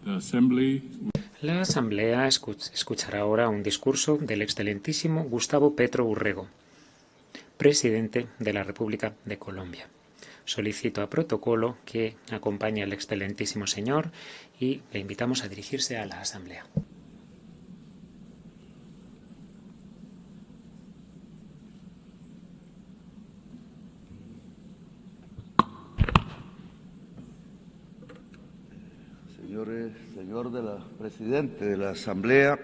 La Asamblea escuchará ahora un discurso del excelentísimo Gustavo Petro Urrego, presidente de la República de Colombia. Solicito a protocolo que acompañe al excelentísimo señor y le invitamos a dirigirse a la Asamblea. Señor presidente de la Asamblea,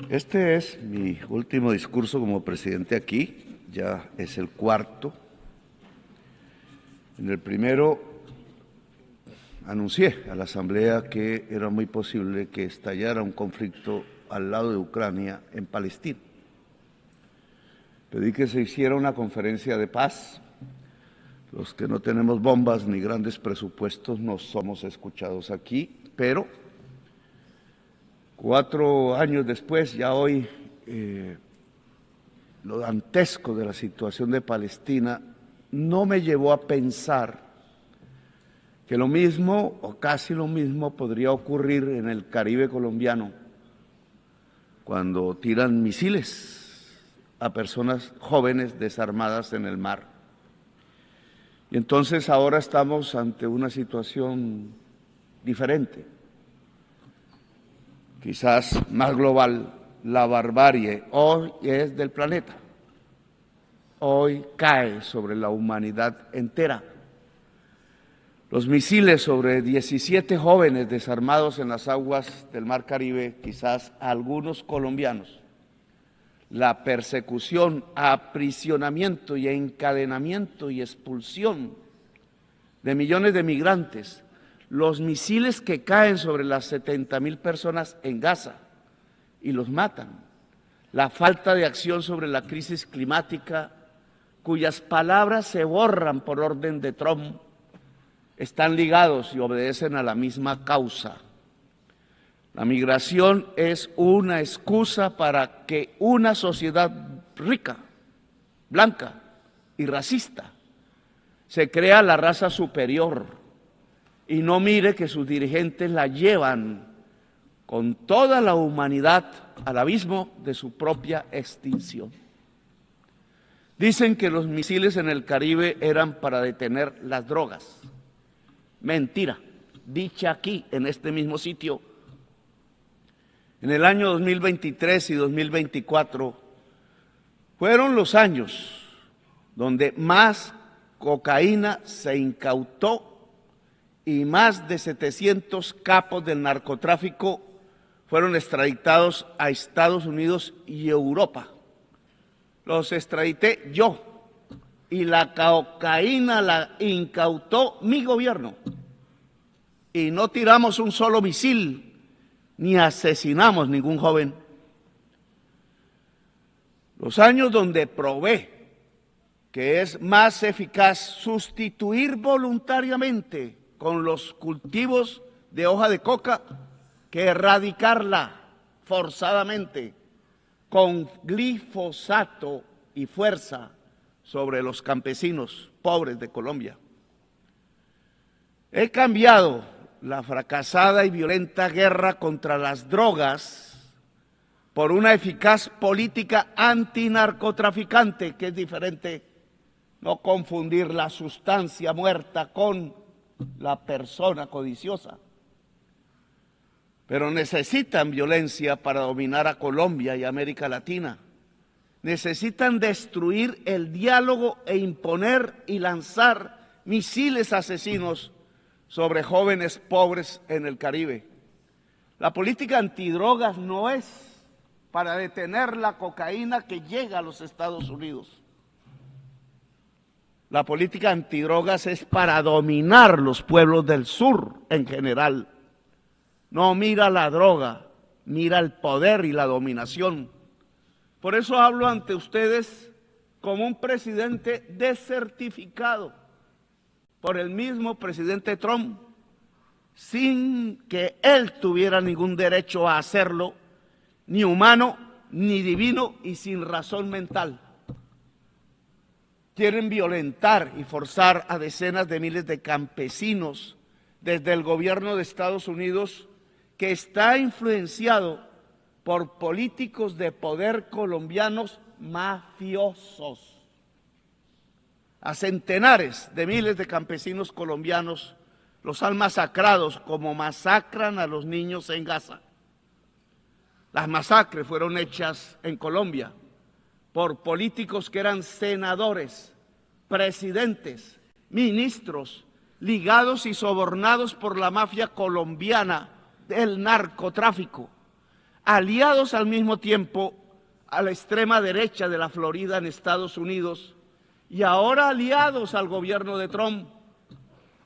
este es mi último discurso como presidente aquí, ya es el cuarto. En el primero anuncié a la Asamblea que era muy posible que estallara un conflicto al lado de Ucrania en Palestina. Pedí que se hiciera una conferencia de paz. Los que no tenemos bombas ni grandes presupuestos no somos escuchados aquí, pero 4 años después, ya hoy, lo dantesco de la situación de Palestina no me llevó a pensar que lo mismo o casi lo mismo podría ocurrir en el Caribe colombiano cuando tiran misiles a personas jóvenes desarmadas en el mar. Y entonces ahora estamos ante una situación diferente, quizás más global. La barbarie hoy es del planeta, hoy cae sobre la humanidad entera. Los misiles sobre 17 jóvenes desarmados en las aguas del Mar Caribe, quizás algunos colombianos, la persecución, aprisionamiento y encadenamiento y expulsión de millones de migrantes, los misiles que caen sobre las 70.000 personas en Gaza y los matan, la falta de acción sobre la crisis climática, cuyas palabras se borran por orden de Trump, están ligados y obedecen a la misma causa. La migración es una excusa para que una sociedad rica, blanca y racista se crea la raza superior y no mire que sus dirigentes la llevan con toda la humanidad al abismo de su propia extinción. Dicen que los misiles en el Caribe eran para detener las drogas. Mentira, dicha aquí, en este mismo sitio. En el año 2023 y 2024 fueron los años donde más cocaína se incautó y más de 700 capos del narcotráfico fueron extraditados a Estados Unidos y Europa. Los extradité yo y la cocaína la incautó mi gobierno y no tiramos un solo misil ni asesinamos ningún joven. Los años donde probé que es más eficaz sustituir voluntariamente con los cultivos de hoja de coca que erradicarla forzadamente con glifosato y fuerza sobre los campesinos pobres de Colombia. He cambiado la fracasada y violenta guerra contra las drogas por una eficaz política antinarcotraficante, que es diferente, no confundir la sustancia muerta con la persona codiciosa. Pero necesitan violencia para dominar a Colombia y América Latina. Necesitan destruir el diálogo e imponer y lanzar misiles asesinos sobre jóvenes pobres en el Caribe. La política antidrogas no es para detener la cocaína que llega a los Estados Unidos. La política antidrogas es para dominar los pueblos del sur en general. No mira la droga, mira el poder y la dominación. Por eso hablo ante ustedes como un presidente desertificado por el mismo presidente Trump, sin que él tuviera ningún derecho a hacerlo, ni humano, ni divino y sin razón mental. Quieren violentar y forzar a decenas de miles de campesinos desde el gobierno de Estados Unidos, que está influenciado por políticos de poder colombianos mafiosos. A centenares de miles de campesinos colombianos los han masacrado como masacran a los niños en Gaza. Las masacres fueron hechas en Colombia por políticos que eran senadores, presidentes, ministros, ligados y sobornados por la mafia colombiana del narcotráfico, aliados al mismo tiempo a la extrema derecha de la Florida en Estados Unidos y ahora aliados al gobierno de Trump,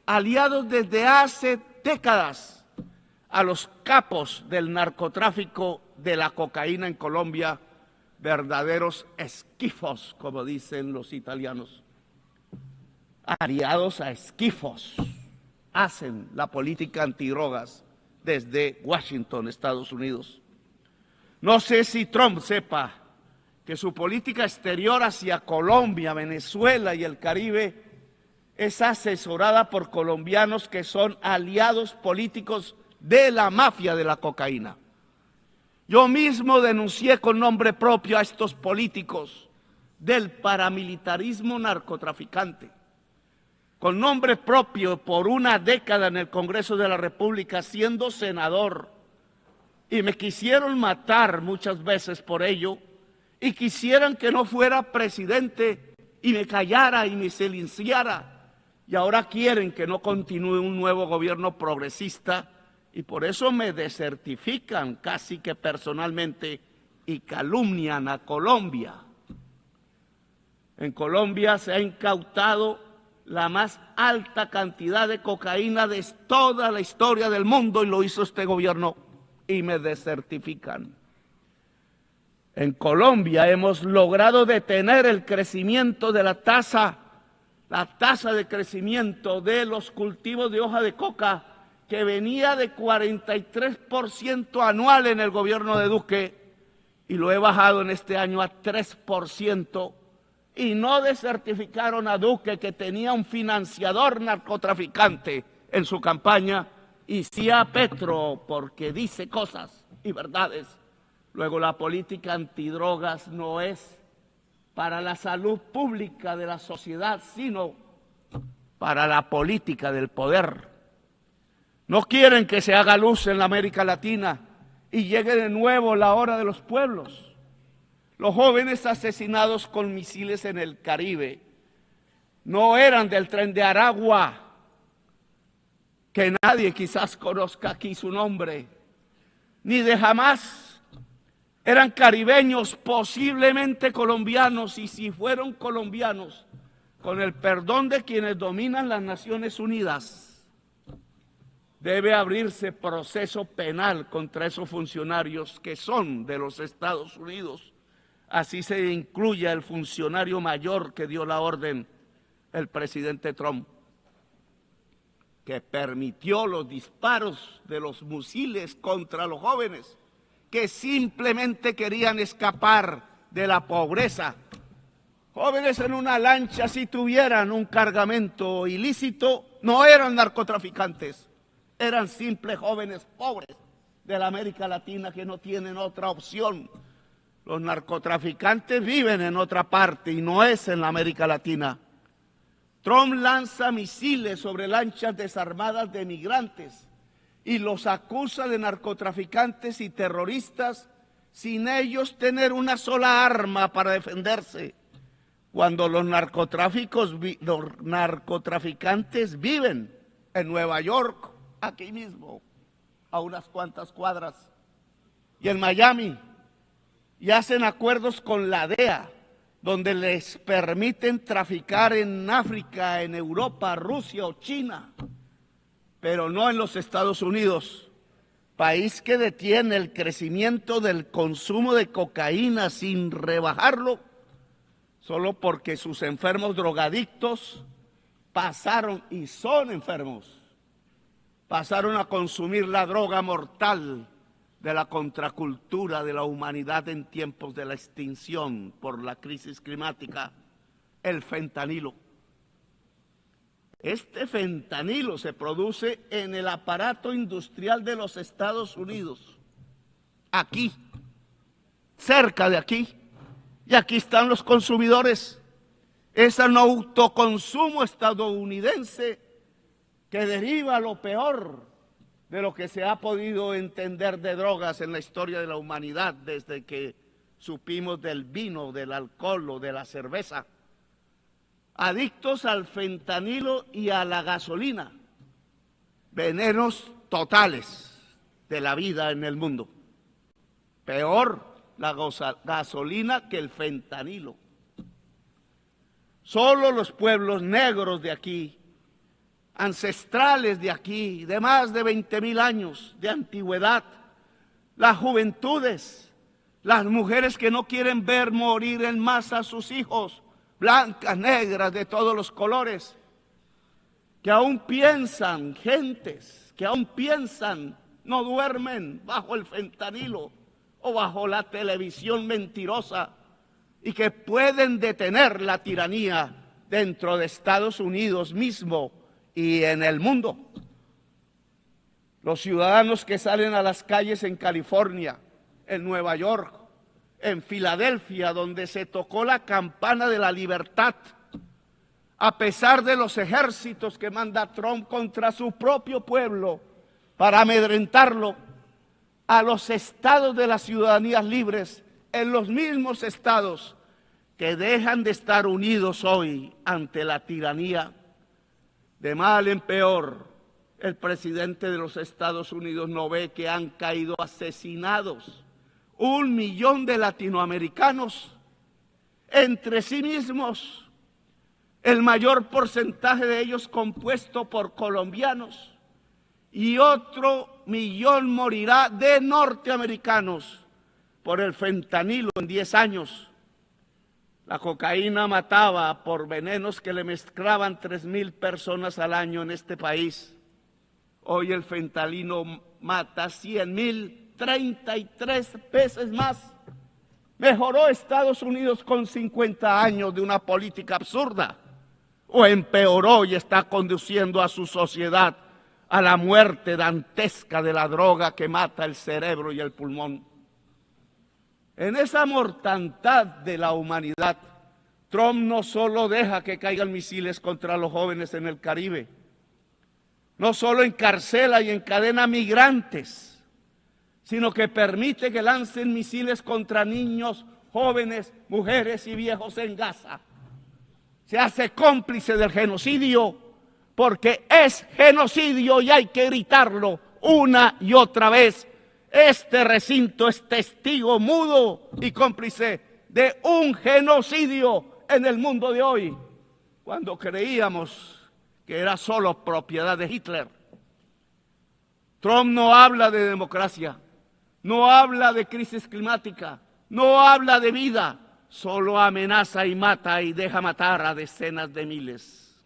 aliados desde hace décadas a los capos del narcotráfico de la cocaína en Colombia, verdaderos esquifos, como dicen los italianos. Aliados a esquifos, hacen la política antidrogas desde Washington, Estados Unidos. No sé si Trump sepa que su política exterior hacia Colombia, Venezuela y el Caribe es asesorada por colombianos que son aliados políticos de la mafia de la cocaína. Yo mismo denuncié con nombre propio a estos políticos del paramilitarismo narcotraficante. Con nombre propio por una década en el Congreso de la República, siendo senador, y me quisieron matar muchas veces por ello, y quisieran que no fuera presidente, y me callara y me silenciara, y ahora quieren que no continúe un nuevo gobierno progresista, y por eso me desertifican casi que personalmente, y calumnian a Colombia. En Colombia se ha incautado la más alta cantidad de cocaína de toda la historia del mundo y lo hizo este gobierno y me desertifican. En Colombia hemos logrado detener el crecimiento de la tasa de crecimiento de los cultivos de hoja de coca que venía de 43% anual en el gobierno de Duque y lo he bajado en este año a 3%. Y no desertificaron a Duque, que tenía un financiador narcotraficante en su campaña, y sí a Petro, porque dice cosas y verdades. Luego, la política antidrogas no es para la salud pública de la sociedad, sino para la política del poder. No quieren que se haga luz en la América Latina y llegue de nuevo la hora de los pueblos. Los jóvenes asesinados con misiles en el Caribe no eran del Tren de Aragua, que nadie quizás conozca aquí su nombre, ni de Hamas. Eran caribeños, posiblemente colombianos, y si fueron colombianos, con el perdón de quienes dominan las Naciones Unidas, debe abrirse proceso penal contra esos funcionarios que son de los Estados Unidos. Así se incluye el funcionario mayor que dio la orden, el presidente Trump, que permitió los disparos de los misiles contra los jóvenes que simplemente querían escapar de la pobreza. Jóvenes en una lancha, si tuvieran un cargamento ilícito, no eran narcotraficantes, eran simples jóvenes pobres de la América Latina que no tienen otra opción. Los narcotraficantes viven en otra parte y no es en la América Latina. Trump lanza misiles sobre lanchas desarmadas de migrantes y los acusa de narcotraficantes y terroristas sin ellos tener una sola arma para defenderse, cuando los narcotraficantes viven en Nueva York, aquí mismo, a unas cuantas cuadras, y en Miami, y hacen acuerdos con la DEA, donde les permiten traficar en África, en Europa, Rusia o China, pero no en los Estados Unidos, país que detiene el crecimiento del consumo de cocaína sin rebajarlo, solo porque sus enfermos drogadictos pasaron, y son enfermos, pasaron a consumir la droga mortal de la contracultura de la humanidad en tiempos de la extinción por la crisis climática, el fentanilo. Este fentanilo se produce en el aparato industrial de los Estados Unidos, aquí, cerca de aquí, y aquí están los consumidores. Es el autoconsumo estadounidense que deriva lo peor de lo que se ha podido entender de drogas en la historia de la humanidad desde que supimos del vino, del alcohol o de la cerveza. Adictos al fentanilo y a la gasolina, venenos totales de la vida en el mundo. Peor la gasolina que el fentanilo. Solo los pueblos negros de aquí, ancestrales de aquí, de más de 20,000 años de antigüedad, las juventudes, las mujeres que no quieren ver morir en masa a sus hijos, blancas, negras, de todos los colores, que aún piensan, gentes que aún piensan, no duermen bajo el fentanilo o bajo la televisión mentirosa, y que pueden detener la tiranía dentro de Estados Unidos mismo y en el mundo. Los ciudadanos que salen a las calles en California, en Nueva York, en Filadelfia, donde se tocó la campana de la libertad, a pesar de los ejércitos que manda Trump contra su propio pueblo para amedrentarlo, a los estados de las ciudadanías libres, en los mismos estados que dejan de estar unidos hoy ante la tiranía. De mal en peor, el presidente de los Estados Unidos no ve que han caído asesinados 1 millón de latinoamericanos entre sí mismos, el mayor porcentaje de ellos compuesto por colombianos, y otro 1 millón morirá de norteamericanos por el fentanilo en 10 años. La cocaína mataba por venenos que le mezclaban 3,000 personas al año en este país. Hoy el fentanilo mata 100,000, 33 veces más. ¿Mejoró Estados Unidos con 50 años de una política absurda? ¿O empeoró y está conduciendo a su sociedad a la muerte dantesca de la droga que mata el cerebro y el pulmón? En esa mortandad de la humanidad, Trump no solo deja que caigan misiles contra los jóvenes en el Caribe, no solo encarcela y encadena migrantes, sino que permite que lancen misiles contra niños, jóvenes, mujeres y viejos en Gaza. Se hace cómplice del genocidio, porque es genocidio y hay que gritarlo una y otra vez. Este recinto es testigo mudo y cómplice de un genocidio en el mundo de hoy, cuando creíamos que era solo propiedad de Hitler. Trump no habla de democracia, no habla de crisis climática, no habla de vida, solo amenaza y mata y deja matar a decenas de miles.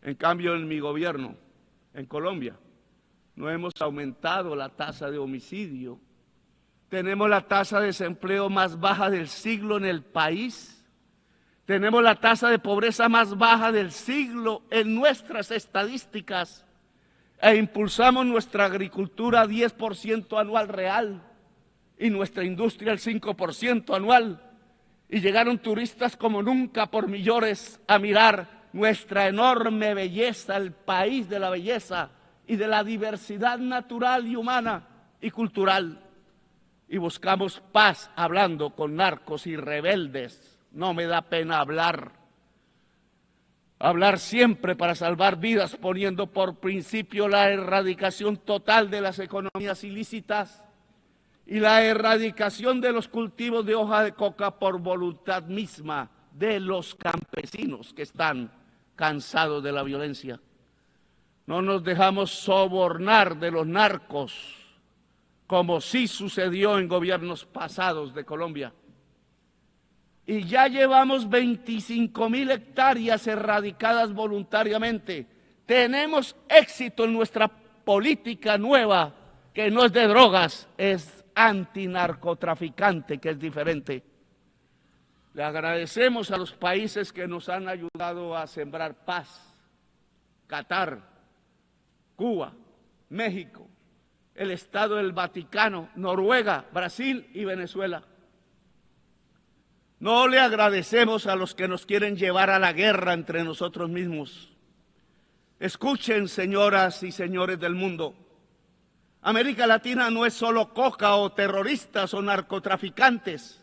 En cambio, en mi gobierno, en Colombia, no hemos aumentado la tasa de homicidio. Tenemos la tasa de desempleo más baja del siglo en el país. Tenemos la tasa de pobreza más baja del siglo en nuestras estadísticas. E impulsamos nuestra agricultura a 10% anual real y nuestra industria al 5% anual. Y llegaron turistas como nunca por millones a mirar nuestra enorme belleza, el país de la belleza y de la diversidad natural y humana y cultural. Y buscamos paz hablando con narcos y rebeldes. No me da pena hablar siempre para salvar vidas, poniendo por principio la erradicación total de las economías ilícitas y la erradicación de los cultivos de hoja de coca por voluntad misma de los campesinos que están cansados de la violencia. No nos dejamos sobornar de los narcos, como sí sucedió en gobiernos pasados de Colombia. Y ya llevamos 25,000 hectáreas erradicadas voluntariamente. Tenemos éxito en nuestra política nueva, que no es de drogas, es antinarcotraficante, que es diferente. Le agradecemos a los países que nos han ayudado a sembrar paz Qatar, Cuba, México, el Estado del Vaticano, Noruega, Brasil y Venezuela. No le agradecemos a los que nos quieren llevar a la guerra entre nosotros mismos. Escuchen, señoras y señores del mundo, América Latina no es solo coca o terroristas o narcotraficantes.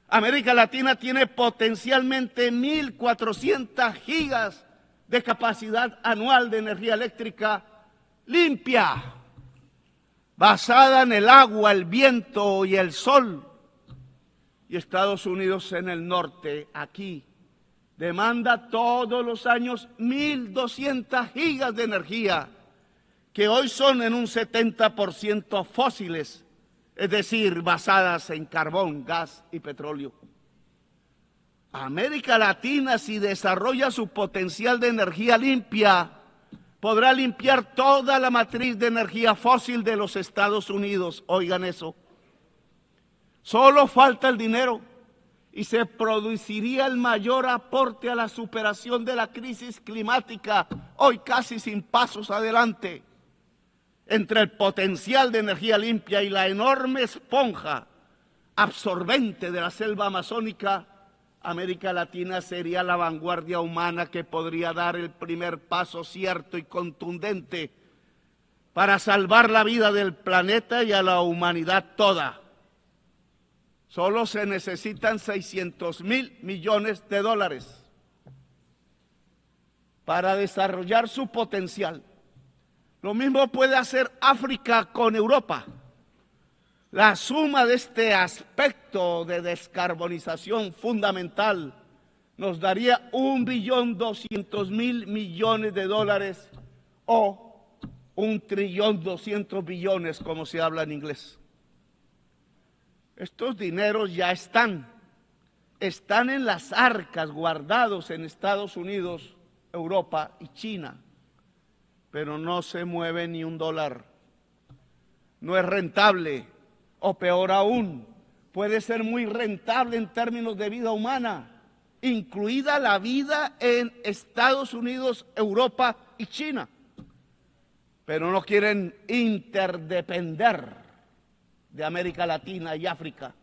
América Latina tiene potencialmente 1.400 gigas de capacidad anual de energía eléctrica limpia, basada en el agua, el viento y el sol. Y Estados Unidos en el norte, aquí, demanda todos los años 1.200 gigas de energía, que hoy son en un 70% fósiles, es decir, basadas en carbón, gas y petróleo. América Latina, si desarrolla su potencial de energía limpia, podrá limpiar toda la matriz de energía fósil de los Estados Unidos. Oigan eso. Solo falta el dinero y se produciría el mayor aporte a la superación de la crisis climática, hoy casi sin pasos adelante. Entre el potencial de energía limpia y la enorme esponja absorbente de la selva amazónica, América Latina sería la vanguardia humana que podría dar el primer paso cierto y contundente para salvar la vida del planeta y a la humanidad toda. Solo se necesitan 600.000 millones de dólares para desarrollar su potencial. Lo mismo puede hacer África con Europa. La suma de este aspecto de descarbonización fundamental nos daría 1.200.000 millones de dólares o 1.200 billones, como se habla en inglés. Estos dineros ya están en las arcas guardados en Estados Unidos, Europa y China, pero no se mueve ni un dólar. No es rentable, o peor aún, puede ser muy rentable en términos de vida humana, incluida la vida en Estados Unidos, Europa y China, pero no quieren interdepender de América Latina y África.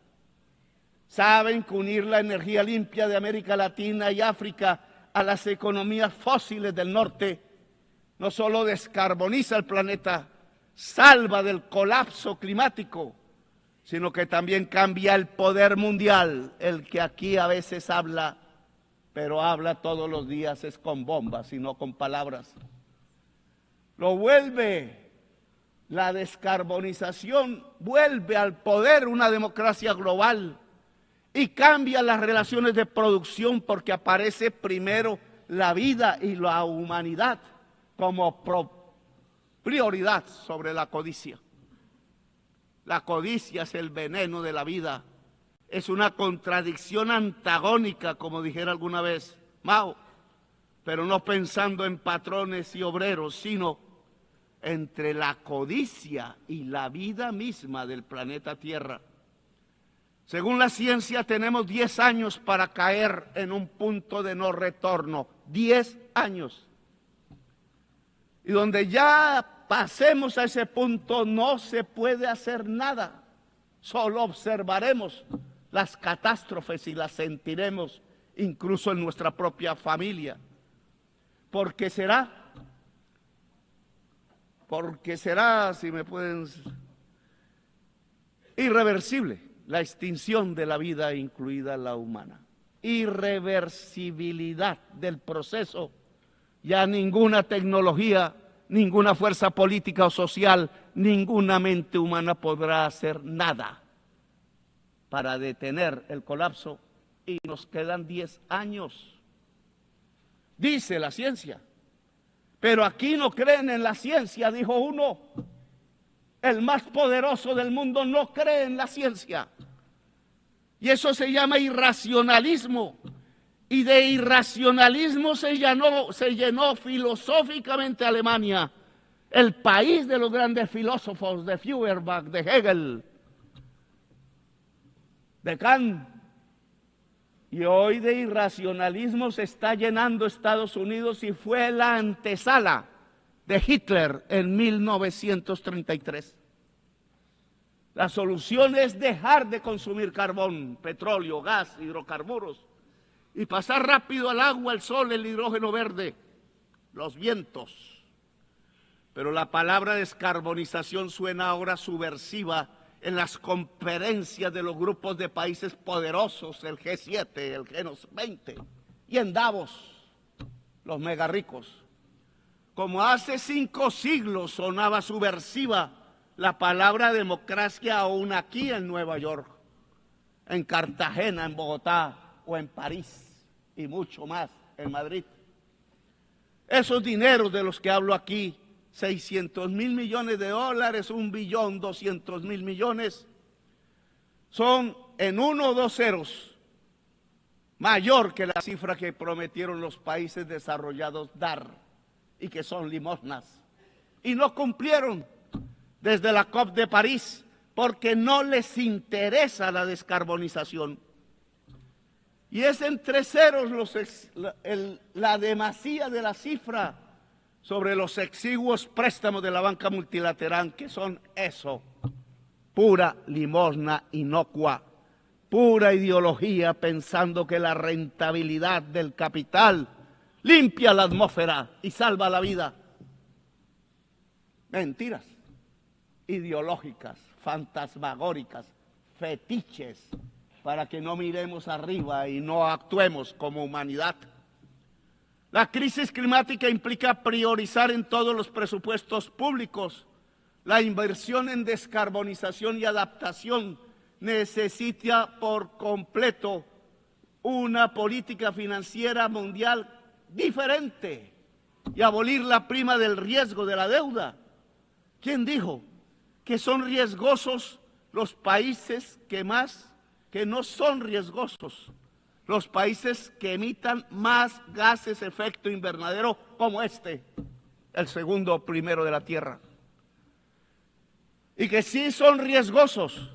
Saben que unir la energía limpia de América Latina y África a las economías fósiles del norte no solo descarboniza el planeta, salva del colapso climático, sino que también cambia el poder mundial, el que aquí a veces habla, pero habla todos los días es con bombas y no con palabras. Lo vuelve. La descarbonización vuelve al poder una democracia global y cambia las relaciones de producción porque aparece primero la vida y la humanidad como prioridad sobre la codicia. La codicia es el veneno de la vida, es una contradicción antagónica, como dijera alguna vez Mao, pero no pensando en patrones y obreros, sino entre la codicia y la vida misma del planeta Tierra. Según la ciencia, tenemos 10 años para caer en un punto de no retorno. 10 años. Y donde ya pasemos a ese punto, no se puede hacer nada. Solo observaremos las catástrofes y las sentiremos incluso en nuestra propia familia. Porque será, si me pueden, irreversible la extinción de la vida, incluida la humana. Irreversibilidad del proceso. Ya ninguna tecnología, ninguna fuerza política o social, ninguna mente humana podrá hacer nada para detener el colapso y nos quedan 10 años. Dice la ciencia. Pero aquí no creen en la ciencia, dijo uno. El más poderoso del mundo no cree en la ciencia. Y eso se llama irracionalismo. Y de irracionalismo se llenó filosóficamente Alemania, el país de los grandes filósofos, de Feuerbach, de Hegel, de Kant Y hoy de irracionalismo se está llenando Estados Unidos y fue la antesala de Hitler en 1933. La solución es dejar de consumir carbón, petróleo, gas, hidrocarburos y pasar rápido al agua, el sol, el hidrógeno verde, los vientos. Pero la palabra descarbonización suena ahora subversiva en las conferencias de los grupos de países poderosos, el G7, el G20, y en Davos, los mega ricos. Como hace 5 siglos sonaba subversiva la palabra democracia aún aquí en Nueva York, en Cartagena, en Bogotá o en París y mucho más en Madrid. Esos dineros de los que hablo aquí, 600.000 millones de dólares, 1.200.000 millones, son en 1 o 2 ceros mayor que la cifra que prometieron los países desarrollados dar y que son limosnas. Y no cumplieron desde la COP de París porque no les interesa la descarbonización. Y es entre ceros la demasía de la cifra sobre los exiguos préstamos de la banca multilateral, que son eso, pura limosna inocua, pura ideología pensando que la rentabilidad del capital limpia la atmósfera y salva la vida. Mentiras ideológicas, fantasmagóricas, fetiches, para que no miremos arriba y no actuemos como humanidad. La crisis climática implica priorizar en todos los presupuestos públicos la inversión en descarbonización y adaptación. Necesita por completo una política financiera mundial diferente y abolir la prima del riesgo de la deuda. ¿Quién dijo que son riesgosos los países que no son riesgosos? Los países que emitan más gases de efecto invernadero como este, el segundo primero de la Tierra. Y que sí son riesgosos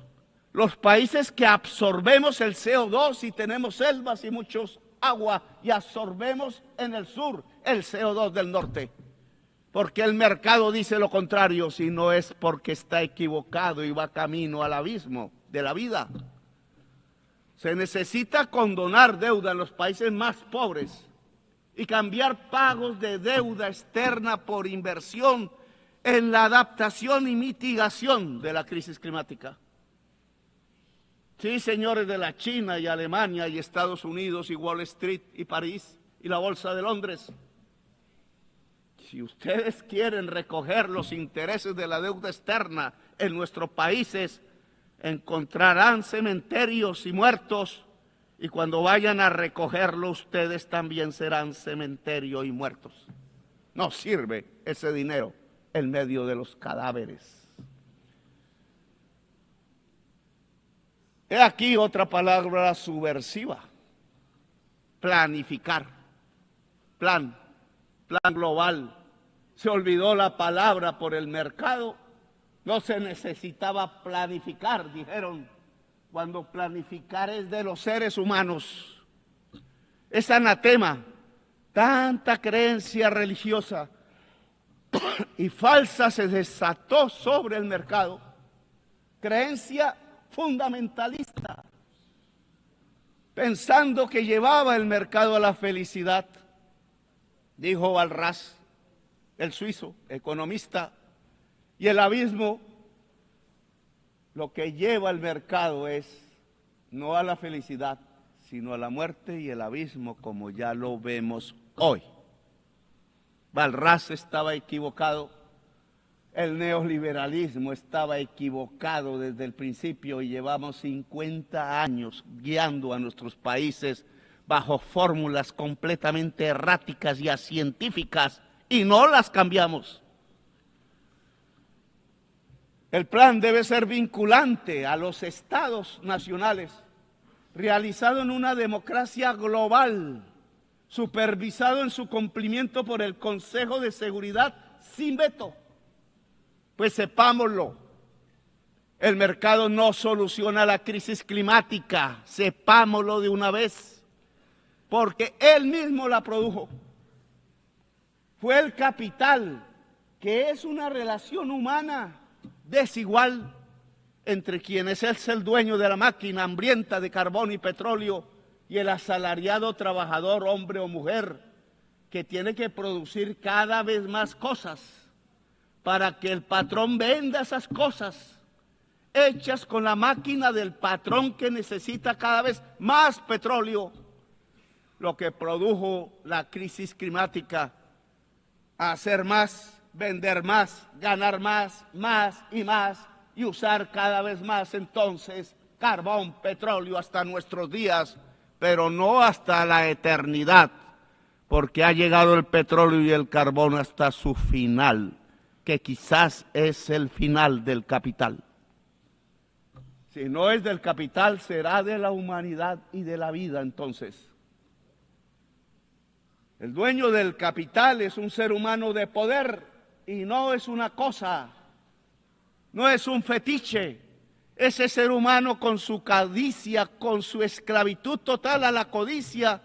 los países que absorbemos el CO2 y tenemos selvas y muchos agua y absorbemos en el sur el CO2 del norte. Porque el mercado dice lo contrario, si no es porque está equivocado y va camino al abismo de la vida. Se necesita condonar deuda en los países más pobres y cambiar pagos de deuda externa por inversión en la adaptación y mitigación de la crisis climática. Sí, señores de la China y Alemania y Estados Unidos y Wall Street y París y la Bolsa de Londres. Si ustedes quieren recoger los intereses de la deuda externa en nuestros países, encontrarán cementerios y muertos, y cuando vayan a recogerlo ustedes también serán cementerio y muertos. No sirve ese dinero en medio de los cadáveres. He aquí otra palabra subversiva: planificar, plan global. Se olvidó la palabra por el mercado. No se necesitaba planificar, dijeron, cuando planificar es de los seres humanos. Es anatema, tanta creencia religiosa y falsa se desató sobre el mercado. Creencia fundamentalista, pensando que llevaba el mercado a la felicidad. Dijo Walras, el suizo, economista, y el abismo, lo que lleva al mercado es no a la felicidad, sino a la muerte y el abismo, como ya lo vemos hoy. Walras estaba equivocado, el neoliberalismo estaba equivocado desde el principio y llevamos 50 años guiando a nuestros países bajo fórmulas completamente erráticas y acientíficas y no las cambiamos. El plan debe ser vinculante a los estados nacionales, realizado en una democracia global, supervisado en su cumplimiento por el Consejo de Seguridad sin veto. Pues sepámoslo, el mercado no soluciona la crisis climática, sepámoslo de una vez. porque él mismo la produjo. Fue el capital, que es una relación humana desigual entre quien es el dueño de la máquina hambrienta de carbón y petróleo y el asalariado trabajador, hombre o mujer, que tiene que producir cada vez más cosas para que el patrón venda esas cosas hechas con la máquina del patrón, que necesita cada vez más petróleo, lo que produjo la crisis climática: hacer más, vender más, ganar más, más y usar cada vez más entonces carbón, petróleo hasta nuestros días, pero no hasta la eternidad, porque ha llegado el petróleo y el carbón hasta su final, que quizás es el final del capital. Si no es del capital, será de la humanidad y de la vida entonces. El dueño del capital es un ser humano de poder y no es una cosa, no es un fetiche. Ese ser humano con su codicia, con su esclavitud total a la codicia,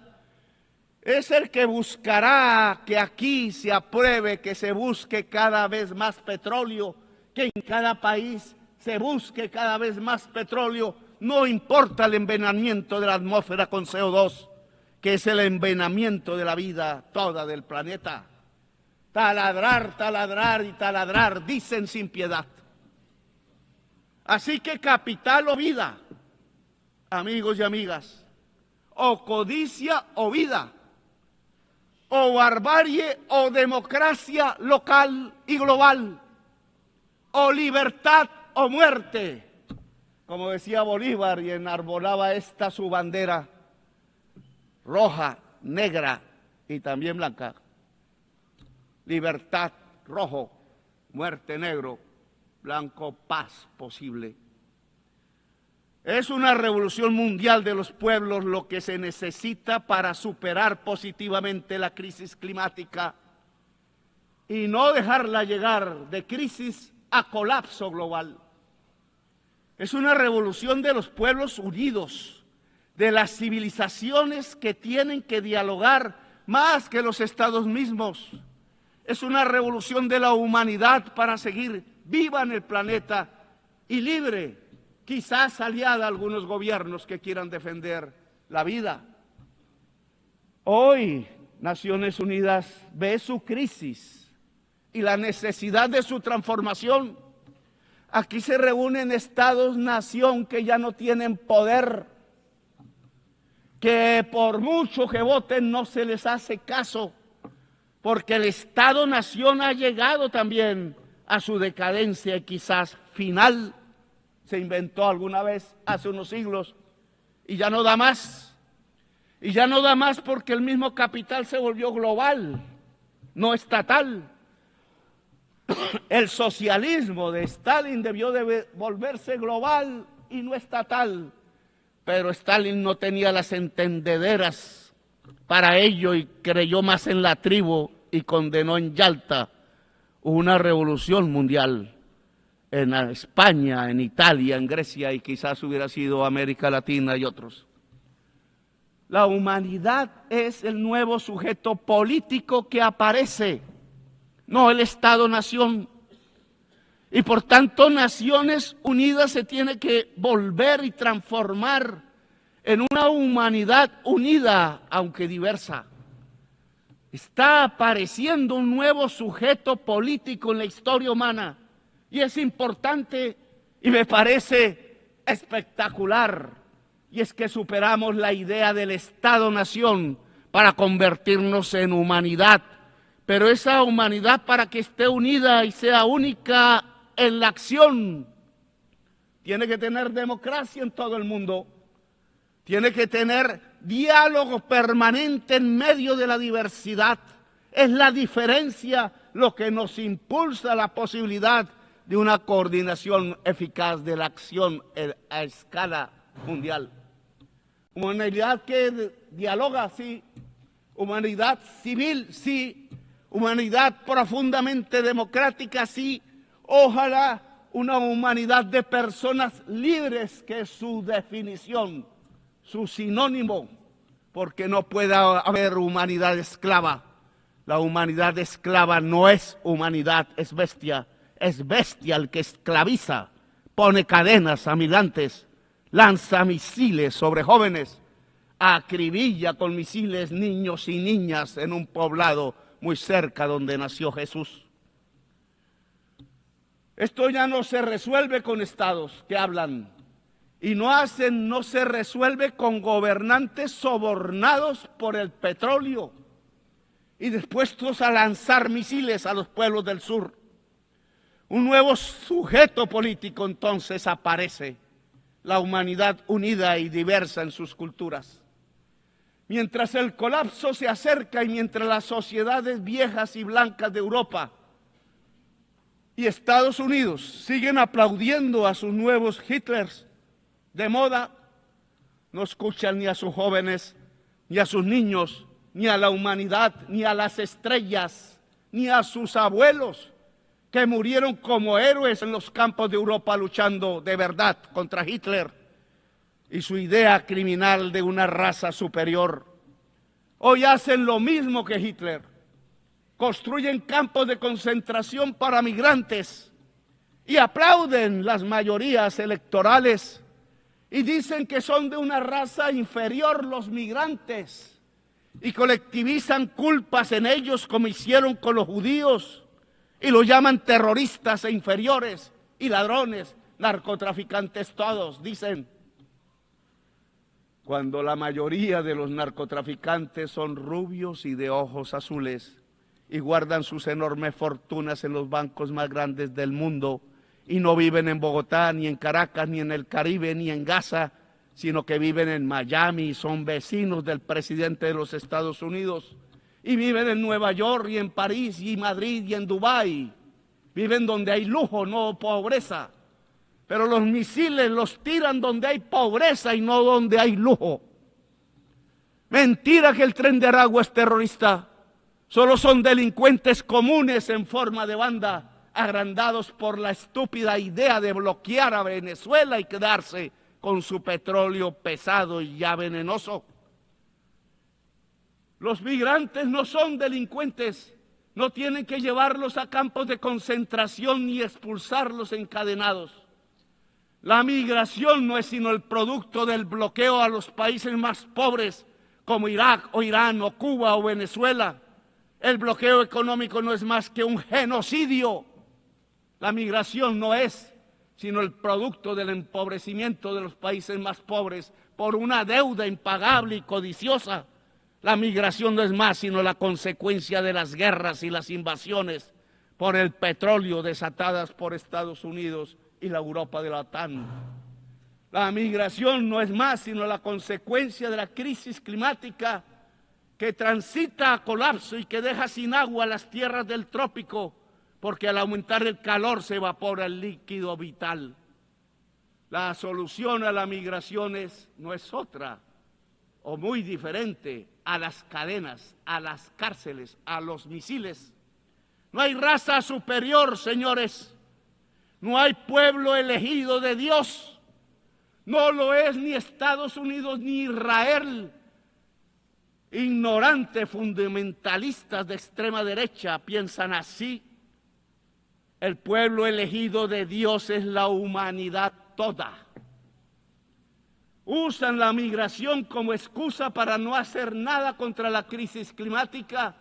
es el que buscará que aquí se apruebe, que se busque cada vez más petróleo, que en cada país se busque cada vez más petróleo, no importa el envenenamiento de la atmósfera con CO2, que es el envenenamiento de la vida toda del planeta. Taladrar, taladrar y taladrar, dicen sin piedad. Así que capital o vida, amigos y amigas, o codicia o vida, o barbarie o democracia local y global, o libertad o muerte, como decía Bolívar y enarbolaba esta su bandera roja, negra y también blanca. Libertad, rojo; muerte, negro; blanco, paz posible. Es una revolución mundial de los pueblos lo que se necesita para superar positivamente la crisis climática y no dejarla llegar de crisis a colapso global. Es una revolución de los pueblos unidos, de las civilizaciones que tienen que dialogar más que los estados mismos. Es una revolución de la humanidad para seguir viva en el planeta y libre, quizás aliada a algunos gobiernos que quieran defender la vida. Hoy Naciones Unidas ve su crisis y la necesidad de su transformación. Aquí se reúnen estados-nación que ya no tienen poder, que por mucho que voten no se les hace caso, porque el Estado-nación ha llegado también a su decadencia y quizás final. Se inventó alguna vez hace unos siglos y ya no da más. Y ya no da más porque el mismo capital se volvió global, no estatal. El socialismo de Stalin debió de volverse global y no estatal, pero Stalin no tenía las entendederas para ello y creyó más en la tribu y condenó en Yalta una revolución mundial en España, en Italia, en Grecia y quizás hubiera sido América Latina y otros. La humanidad es el nuevo sujeto político que aparece, no el Estado-nación. Y por tanto, Naciones Unidas se tiene que volver y transformar en una humanidad unida, aunque diversa. Está apareciendo un nuevo sujeto político en la historia humana y es importante y me parece espectacular. Y es que superamos la idea del Estado-nación para convertirnos en humanidad. Pero esa humanidad, para que esté unida y sea única en la acción, tiene que tener democracia en todo el mundo, tiene que tener diálogo permanente en medio de la diversidad. Es la diferencia lo que nos impulsa a la posibilidad de una coordinación eficaz de la acción a escala mundial. Humanidad que dialoga, sí. Humanidad civil, sí. Humanidad profundamente democrática, sí. Ojalá una humanidad de personas libres, que es su definición, su sinónimo, porque no puede haber humanidad esclava. La humanidad esclava no es humanidad, es bestia. Es bestia el que esclaviza, pone cadenas a migrantes, lanza misiles sobre jóvenes, acribilla con misiles niños y niñas en un poblado muy cerca donde nació Jesús. Esto ya no se resuelve con estados que hablan y no se resuelve con gobernantes sobornados por el petróleo y dispuestos a lanzar misiles a los pueblos del sur. Un nuevo sujeto político entonces aparece, la humanidad unida y diversa en sus culturas. Mientras el colapso se acerca y mientras las sociedades viejas y blancas de Europa y Estados Unidos siguen aplaudiendo a sus nuevos Hitlers de moda, no escuchan ni a sus jóvenes, ni a sus niños, ni a la humanidad, ni a las estrellas, ni a sus abuelos que murieron como héroes en los campos de Europa luchando de verdad contra Hitler y su idea criminal de una raza superior. Hoy hacen lo mismo que Hitler. Construyen campos de concentración para migrantes y aplauden las mayorías electorales y dicen que son de una raza inferior los migrantes y colectivizan culpas en ellos como hicieron con los judíos y los llaman terroristas e inferiores y ladrones, narcotraficantes todos, dicen. Cuando la mayoría de los narcotraficantes son rubios y de ojos azules y guardan sus enormes fortunas en los bancos más grandes del mundo y no viven en Bogotá, ni en Caracas, ni en el Caribe, ni en Gaza, sino que viven en Miami y son vecinos del presidente de los Estados Unidos y viven en Nueva York y en París y Madrid y en Dubái. Viven donde hay lujo, no pobreza. Pero los misiles los tiran donde hay pobreza y no donde hay lujo. Mentira que el Tren de Aragua es terrorista. Solo son delincuentes comunes en forma de banda, agrandados por la estúpida idea de bloquear a Venezuela y quedarse con su petróleo pesado y ya venenoso. Los migrantes no son delincuentes, no tienen que llevarlos a campos de concentración ni expulsarlos encadenados. La migración no es sino el producto del bloqueo a los países más pobres como Irak o Irán o Cuba o Venezuela. El bloqueo económico no es más que un genocidio. La migración no es sino el producto del empobrecimiento de los países más pobres por una deuda impagable y codiciosa. La migración no es más sino la consecuencia de las guerras y las invasiones por el petróleo desatadas por Estados Unidos y la Europa de la OTAN. La migración no es más sino la consecuencia de la crisis climática que transita a colapso y que deja sin agua las tierras del trópico, porque al aumentar el calor se evapora el líquido vital. La solución a la migración no es otra o muy diferente a las cadenas, a las cárceles, a los misiles. No hay raza superior, señores. No hay pueblo elegido de Dios. No lo es ni Estados Unidos ni Israel. Ignorantes fundamentalistas de extrema derecha piensan así. El pueblo elegido de Dios es la humanidad toda. Usan la migración como excusa para no hacer nada contra la crisis climática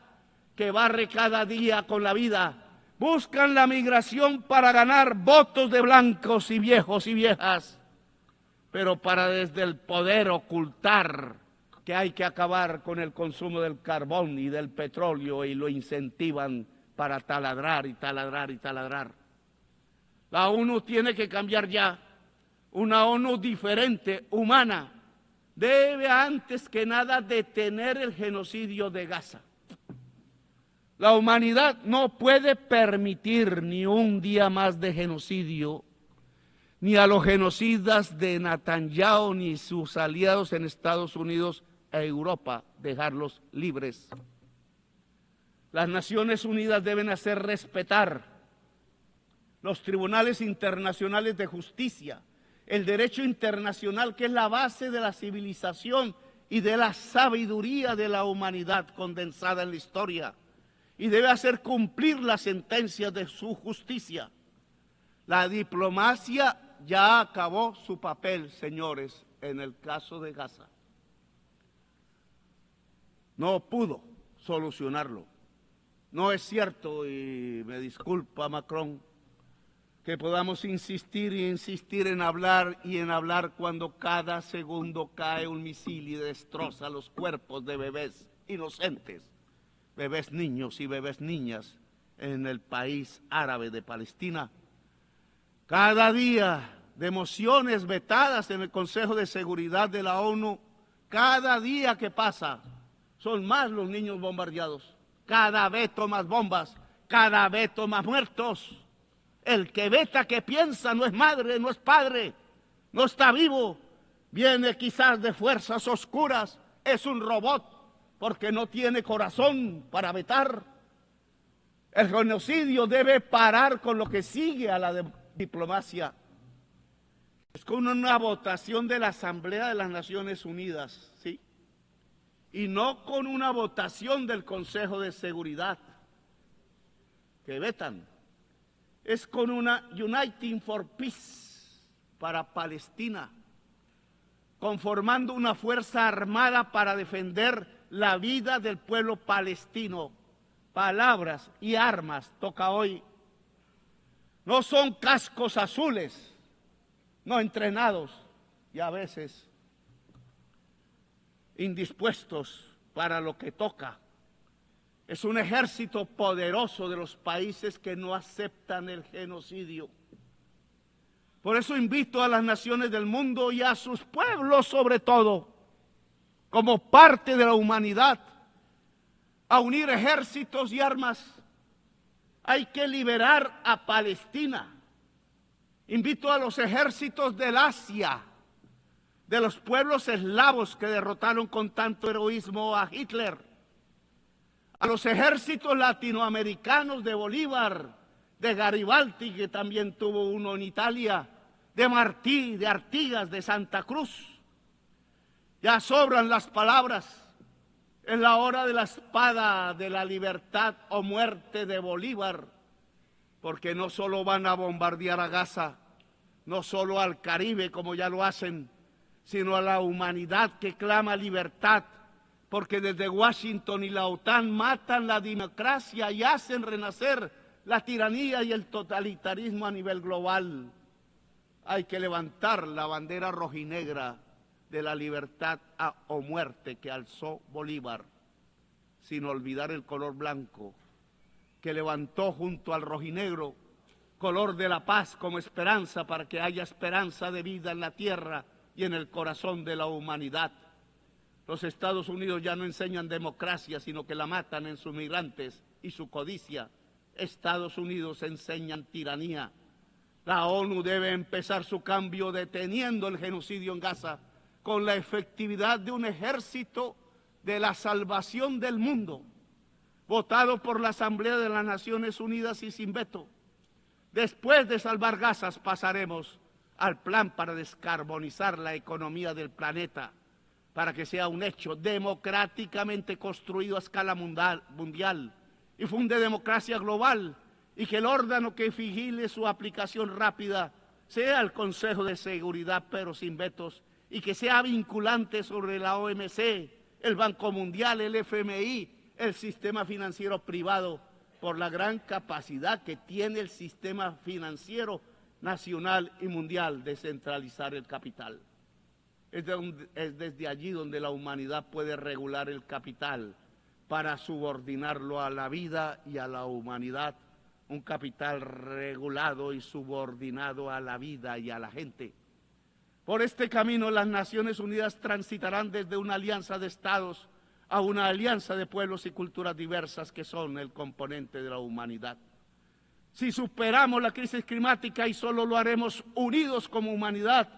que barre cada día con la vida. Buscan la migración para ganar votos de blancos y viejos y viejas, pero para desde el poder ocultar que hay que acabar con el consumo del carbón y del petróleo y lo incentivan para taladrar y taladrar y taladrar. La ONU tiene que cambiar ya. Una ONU diferente, humana, debe antes que nada detener el genocidio de Gaza. La humanidad no puede permitir ni un día más de genocidio, ni a los genocidas de Netanyahu ni sus aliados en Estados Unidos e Europa, dejarlos libres. Las Naciones Unidas deben hacer respetar los tribunales internacionales de justicia, el derecho internacional que es la base de la civilización y de la sabiduría de la humanidad condensada en la historia, y debe hacer cumplir las sentencias de su justicia. La diplomacia ya acabó su papel, señores, en el caso de Gaza. No pudo solucionarlo. No es cierto, y me disculpa Macron, que podamos insistir y insistir en hablar y en hablar cuando cada segundo cae un misil y destroza los cuerpos de bebés inocentes, bebés niños y bebés niñas en el país árabe de Palestina. Cada día de mociones vetadas en el Consejo de Seguridad de la ONU, cada día que pasa son más los niños bombardeados, cada veto más bombas, cada veto más muertos. El que veta, que piensa, no es madre, no es padre, no está vivo, viene quizás de fuerzas oscuras, es un robot porque no tiene corazón para vetar. El genocidio debe parar con lo que sigue a la diplomacia. Es con una votación de la Asamblea de las Naciones Unidas, ¿sí? Y no con una votación del Consejo de Seguridad, que vetan. Es con una Uniting for Peace para Palestina, conformando una fuerza armada para defender la vida del pueblo palestino. Palabras y armas toca hoy. No son cascos azules, no entrenados y a veces indispuestos para lo que toca. Es un ejército poderoso de los países que no aceptan el genocidio. Por eso invito a las naciones del mundo y a sus pueblos sobre todo, como parte de la humanidad, a unir ejércitos y armas. Hay que liberar a Palestina. Invito a los ejércitos del Asia, de los pueblos eslavos que derrotaron con tanto heroísmo a Hitler, a los ejércitos latinoamericanos de Bolívar, de Garibaldi, que también tuvo uno en Italia, de Martí, de Artigas, de Santa Cruz. Ya sobran las palabras. Es la hora de la espada, de la libertad o muerte de Bolívar, porque no solo van a bombardear a Gaza, no solo al Caribe como ya lo hacen, sino a la humanidad que clama libertad, porque desde Washington y la OTAN matan la democracia y hacen renacer la tiranía y el totalitarismo a nivel global. Hay que levantar la bandera rojinegra de la libertad o muerte que alzó Bolívar, sin olvidar el color blanco que levantó junto al rojinegro, color de la paz como esperanza para que haya esperanza de vida en la tierra y en el corazón de la humanidad. Los Estados Unidos ya no enseñan democracia, sino que la matan en sus migrantes y su codicia. Estados Unidos enseñan tiranía. La ONU debe empezar su cambio deteniendo el genocidio en Gaza con la efectividad de un ejército de la salvación del mundo, votado por la Asamblea de las Naciones Unidas y sin veto. Después de salvar Gaza pasaremos al plan para descarbonizar la economía del planeta, para que sea un hecho democráticamente construido a escala mundial y funde democracia global, y que el órgano que vigile su aplicación rápida sea el Consejo de Seguridad, pero sin vetos, y que sea vinculante sobre la OMC, el Banco Mundial, el FMI, el sistema financiero privado, por la gran capacidad que tiene el sistema financiero nacional y mundial de centralizar el capital. Es desde allí donde la humanidad puede regular el capital para subordinarlo a la vida y a la humanidad, un capital regulado y subordinado a la vida y a la gente. Por este camino las Naciones Unidas transitarán desde una alianza de estados a una alianza de pueblos y culturas diversas que son el componente de la humanidad. Si superamos la crisis climática, y solo lo haremos unidos como humanidad,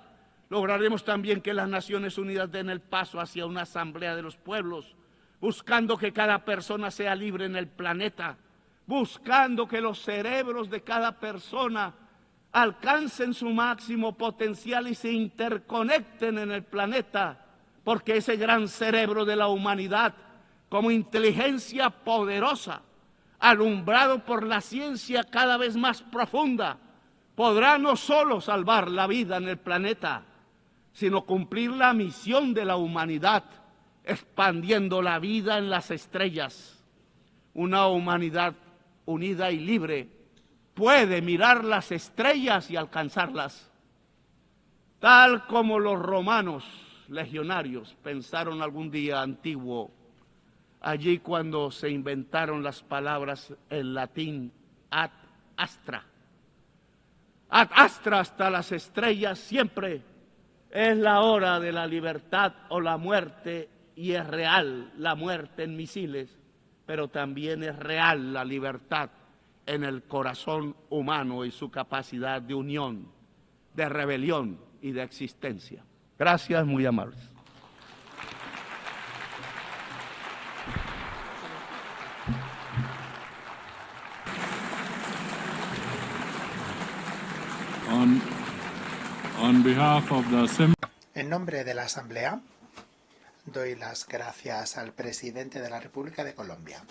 lograremos también que las Naciones Unidas den el paso hacia una asamblea de los pueblos, buscando que cada persona sea libre en el planeta, buscando que los cerebros de cada persona alcancen su máximo potencial y se interconecten en el planeta porque ese gran cerebro de la humanidad, como inteligencia poderosa, alumbrado por la ciencia cada vez más profunda, podrá no solo salvar la vida en el planeta, sino cumplir la misión de la humanidad, expandiendo la vida en las estrellas. Una humanidad unida y libre puede mirar las estrellas y alcanzarlas, tal como los romanos legionarios pensaron algún día antiguo, allí cuando se inventaron las palabras en latín ad astra. Ad astra, hasta las estrellas, siempre es la hora de la libertad o la muerte, y es real la muerte en misiles, pero también es real la libertad en el corazón humano y su capacidad de unión, de rebelión y de existencia. Gracias, muy amables. On behalf of the Assembly. En nombre de la Asamblea, doy las gracias al presidente de la República de Colombia.